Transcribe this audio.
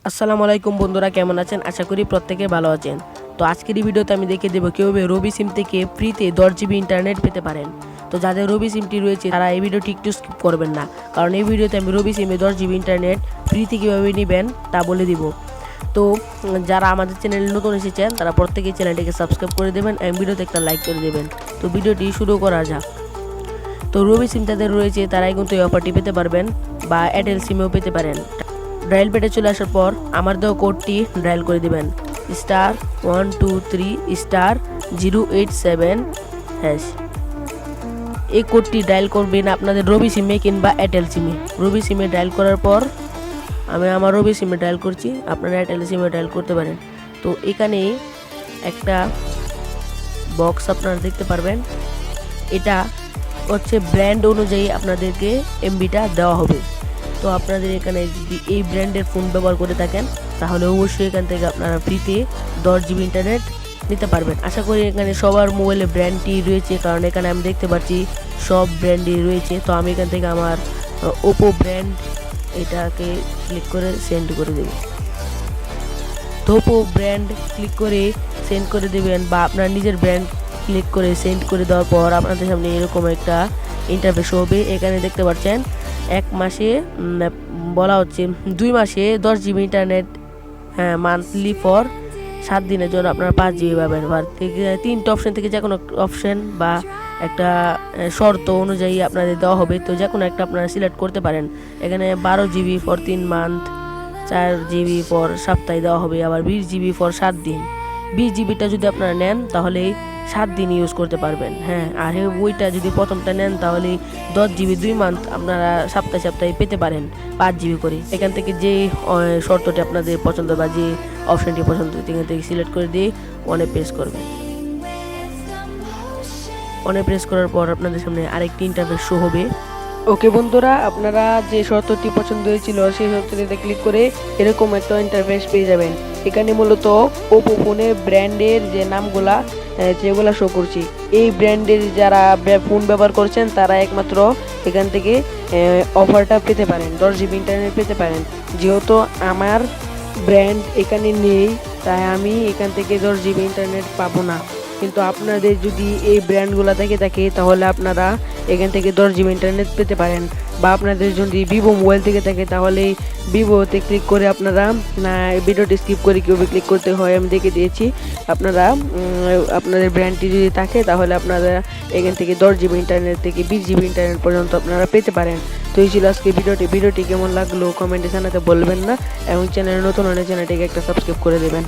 আসসালামু আলাইকুম বন্ধুরা, কেমন আছেন? আশা করি প্রত্যেকে ভালো আছেন। তো আজকের এই ভিডিওতে আমি দেখিয়ে দেবো কীভাবে রবি সিম থেকে ফ্রিতে 10 GB ইন্টারনেট পেতে পারেন। তো যাদের রবি সিমটি রয়েছে তারা এই ভিডিওটি একটু স্কিপ করবেন না, কারণ এই ভিডিওতে আমি রবি সিমে 10 GB ইন্টারনেট ফ্রিতে কীভাবে নেবেন তা বলে দিব। তো যারা আমাদের চ্যানেলে নতুন এসেছেন তারা প্রত্যেকেই চ্যানেলটিকে সাবস্ক্রাইব করে দেবেন এবং ভিডিওতে একটা লাইক করে দেবেন। তো ভিডিওটি শুরু করা যাক। তো রবি সিম যাদের রয়েছে তারাই কিন্তু এই অফারটি পেতে পারবেন, বা এয়ারটেল সিমেও পেতে পারেন। ডায়াল প্যাডে চলে আসার পর আমার দেওয়া কোডটি ডায়াল করে দেবেন, *123*087#। এই কোডটি ডায়াল করবেন আপনাদের রবি সিমে কিংবা এয়ারটেল সিমে। রবি সিমে ডায়াল করার পর আমি আমার রবি সিমে ডায়াল করছি, আপনারা এয়ারটেল সিমে ডায়াল করতে পারেন। তো এখানে একটা বক্স আপনারা দেখতে পারবেন, এটা হচ্ছে ব্র্যান্ড অনুযায়ী আপনাদেরকে এমবিটা দেওয়া হবে। তো আপনাদের এখানে যদি এই ব্র্যান্ডের ফোন ব্যবহার করে থাকেন তাহলে অবশ্যই এখান থেকে আপনারা ফ্রিতে 10 GB ইন্টারনেট নিতে পারবেন। আশা করি এখানে সবার মোবাইলে ব্র্যান্ডটি রয়েছে, কারণ এখানে আমি দেখতে পাচ্ছি সব ব্র্যান্ডই রয়েছে। তো আমি এখান থেকে আমার ওপো ব্র্যান্ড এটাকে ক্লিক করে সেন্ড করে দেব। তো ওপো ব্র্যান্ড ক্লিক করে সেন্ড করে দেবেন, বা আপনার নিজের ব্র্যান্ড ক্লিক করে সেন্ড করে দেওয়ার পর আপনাদের সামনে এরকম একটা ইন্টারফেস হবে। এখানে দেখতে পাচ্ছেন এক মাসে বলা হচ্ছে 2 মাসে 10 GB ইন্টারনেট, হ্যাঁ মান্থলি ফর 7 দিনের জন্য আপনারা 5 GB পাবেন। বা তিনটে অপশন থেকে যে কোনো অপশন বা একটা শর্ত অনুযায়ী আপনাদের দেওয়া হবে। তো যে কোনো একটা আপনারা সিলেক্ট করতে পারেন। এখানে 12 GB for 3 month, 4 GB for সপ্তাহে দেওয়া হবে, আবার 20 GB ফর 7 দিন। 20 GBটা যদি আপনারা নেন তাহলে 7 দিন ইউজ করতে পারবেন, হ্যাঁ। আর ওইটা যদি প্রথমটা নেন তাহলে 10 GB 2 মান্থ আপনারা সপ্তাহে সপ্তাহে পেতে পারেন 5 GB করে। এখান থেকে যে শর্তটি আপনাদের পছন্দ বা যে অপশনটি পছন্দ এখান থেকে সিলেক্ট করে দিয়ে অনে প্রেস করবেন। অনে প্রেস করার পর আপনাদের সামনে আরেকটি ইন্টারফেস শো হবে। ওকে বন্ধুরা, আপনারা যে শর্তটি পছন্দ হয়েছিল সেই শর্তটিতে ক্লিক করে এরকম একটা ইন্টারফেস পেয়ে যাবেন। এখানে মূলত ওপো ফোনের ব্র্যান্ডের যে নামগুলা যেগুলো শো করছি, এই ব্র্যান্ডের যারা ফোন ব্যবহার করছেন তারা একমাত্র এখান থেকে অফারটা পেতে পারেন, 10 GB ইন্টারনেট পেতে পারেন। যেহেতু আমার ব্র্যান্ড এখানে নেই তাই আমি এখান থেকে 10 GB ইন্টারনেট পাবো না। কিন্তু আপনাদের যদি এই ব্র্যান্ডগুলো থেকে থাকে তাহলে আপনারা এখান থেকে 10 GB ইন্টারনেট পেতে পারেন। বা আপনাদের যদি ভিভো মোবাইল থেকে থাকে তাহলে ভিভোতে ক্লিক করে আপনারা না ভিডিওটি স্কিপ করে কীভাবে ক্লিক করতে হয় আমি দেখে দিয়েছি। আপনারা আপনাদের ব্র্যান্ডটি যদি থাকে তাহলে আপনারা এখান থেকে 10 GB ইন্টারনেট থেকে 20 GB ইন্টারনেট পর্যন্ত আপনারা পেতে পারেন। তো এই ছিল আজকে ভিডিওটি কেমন লাগলো কমেন্টে জানাতে বলবেন না, এবং চ্যানেলে নতুন হলে চ্যানেলটিকে একটা সাবস্ক্রাইব করে দেবেন।